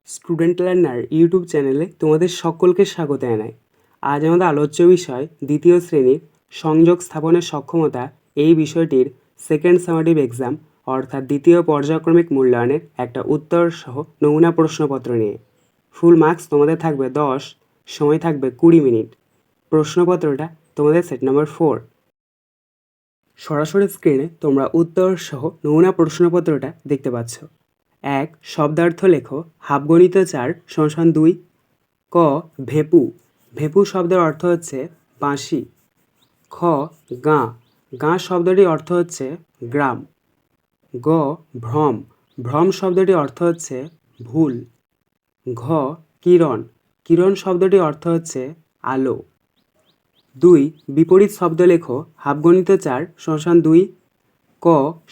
Student learner YouTube চ্যানেলে তোমাদের সকলকে স্বাগত জানাই। আজ আমাদের আলোচ্য বিষয় দ্বিতীয় শ্রেণীর সংযোগ স্থাপনের সক্ষমতা এই বিষয়টির সেকেন্ড সামেটিভ এক্সাম অর্থাৎ দ্বিতীয় পর্যায়ক্রমিক মূল্যায়নের একটা উত্তর সহ নমুনা প্রশ্নপত্র নিয়ে। ফুল মার্কস তোমাদের থাকবে 10, সময় থাকবে 20 মিনিট। প্রশ্নপত্রটা তোমাদের সেট নাম্বার 4। সরাসরি স্ক্রিনে তোমরা উত্তর সহ নমুনা প্রশ্নপত্রটা দেখতে পাচ্ছ। 1. শব্দার্থ লেখো। হাফগণিত 4 = 2। ক. ভেপু। ভেপু শব্দের অর্থ হচ্ছে বাঁশি। খ. গাঁ। গাঁ শব্দটির অর্থ হচ্ছে গ্রাম। গ. ভ্রম। ভ্রম শব্দটির অর্থ হচ্ছে ভুল। ঘ. কিরণ। কিরণ শব্দটির অর্থ হচ্ছে আলো। 2. বিপরীত শব্দ লেখো। হাফগণিত 4 = 2। ক.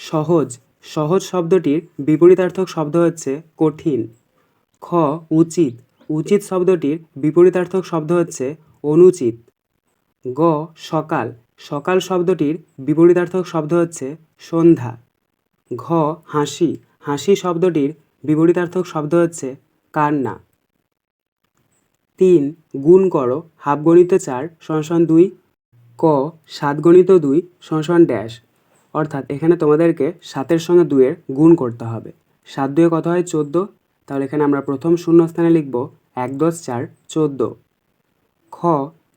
সহজ। সহজ শব্দটির বিপরীতার্থক শব্দ হচ্ছে কঠিন। খ. উচিত। উচিত শব্দটির বিপরীতার্থক শব্দ হচ্ছে অনুচিত। গ. সকাল। সকাল শব্দটির বিপরীতার্থক শব্দ হচ্ছে সন্ধ্যা। ঘ. হাসি। হাসি শব্দটির বিপরীতার্থক শব্দ হচ্ছে কান্না। 3. গুণ করো। হাফগণিত 4 = 2। ক. 7 × 2 = অর্থাৎ এখানে তোমাদেরকে 7-এর সঙ্গে 2-এর গুণ করতে হবে। 7 2 কত হয়? 14। তাহলে এখানে আমরা প্রথম শূন্যস্থানে লিখব 1 10 4 14। খ.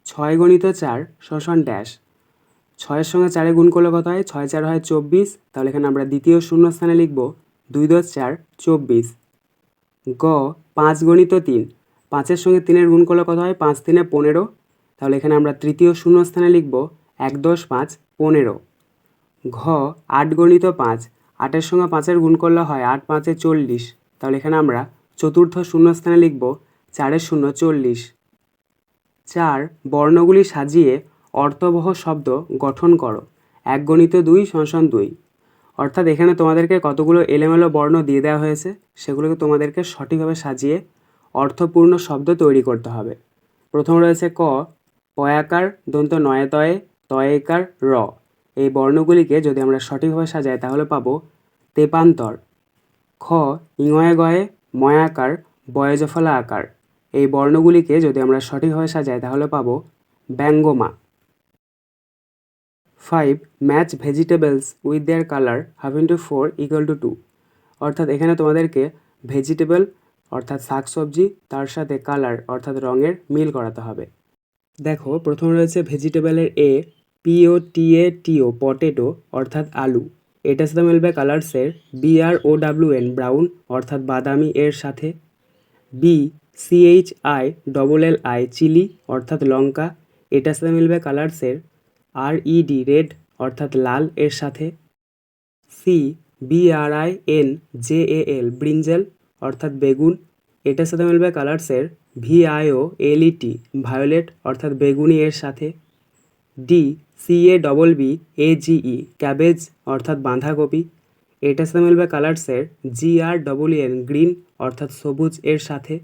6 × 4 = 6-এর সঙ্গে 4-এ গুণ করলে কত হয়? 6 4 হয় 24। তাহলে এখানে আমরা দ্বিতীয় শূন্যস্থানে লিখব 2 10 4 24। গ. 5 × 3 5-এর সঙ্গে 3-এর গুণ করলে কত হয়? 5 3 15। তাহলে এখানে আমরা তৃতীয় শূন্যস্থানে লিখব 1 10 5 15। ঘ. 8 × 5 8-এর সঙ্গে 5-এর গুণ করলে হয় 8 5 40। তাহলে এখানে আমরা চতুর্থ শূন্যস্থানে লিখব 4 0 40। 4. বর্ণগুলি সাজিয়ে অর্থবহ শব্দ গঠন করো। 1 × 2 = 2। অর্থাৎ এখানে তোমাদেরকে কতগুলো এলোমেলো বর্ণ দিয়ে দেওয়া হয়েছে, সেগুলোকে তোমাদেরকে সঠিকভাবে সাজিয়ে অর্থপূর্ণ শব্দ তৈরি করতে হবে। প্রথম রয়েছে ক, পয়াকার দন্ত নয়ে তয়ে তয়েকার র। এই বর্ণগুলিকে যদি আমরা সঠিকভাবে সাজাই তাহলে পাবো তেপান্তর। খ. ইঙয়ে গয়ে ময়াকার বয়জফলা আকার। এই বর্ণগুলিকে যদি আমরা সঠিকভাবে সাজাই তাহলে পাবো ব্যঙ্গমা। 5. Match vegetables with their colour 1/4 = 2। অর্থাৎ এখানে তোমাদেরকে ভেজিটেবল অর্থাৎ শাকসবজি তার সাথে কালার অর্থাৎ রঙের মিল করাতে হবে। দেখো প্রথম রয়েছে ভেজিটেবলের এ, POTATO পটেটো অর্থাৎ আলু। এটার সাথে মিলবে কালার্সের BROWN ব্রাউন অর্থাৎ বাদামি এর সাথে। বি. CHILLI চিলি অর্থাৎ লঙ্কা। এটার সাথে মিলবে কালার্সের RED রেড অর্থাৎ লাল এর সাথে। সি. BRINJAL ব্রিঞ্জাল অর্থাৎ বেগুন। এটার সাথে মিলবে কালার্সের VIOLET ভায়োলেট অর্থাৎ বেগুনি এর সাথে। ডি. CABBAGE ক্যাবেজ অর্থাৎ বাঁধাকপি। এটার সাথে মিলবে কালার্সের GREN গ্রিন অর্থাৎ সবুজ এর সাথে।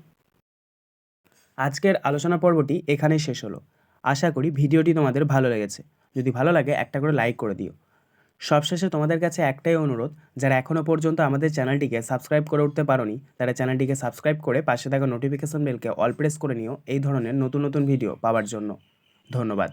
আজকের আলোচনা পর্বটি এখানেই শেষ হলো। আশা করি ভিডিওটি তোমাদের ভালো লেগেছে। যদি ভালো লাগে একটা করে লাইক করে দিও। সবশেষে তোমাদের কাছে একটাই অনুরোধ, যারা এখনও পর্যন্ত আমাদের চ্যানেলটিকে সাবস্ক্রাইব করে উঠতে পারোনি তারা চ্যানেলটিকে সাবস্ক্রাইব করে পাশে থাকা নোটিফিকেশন বেলকে অল প্রেস করে নিও এই ধরনের নতুন নতুন ভিডিও পাওয়ার জন্য। ধন্যবাদ।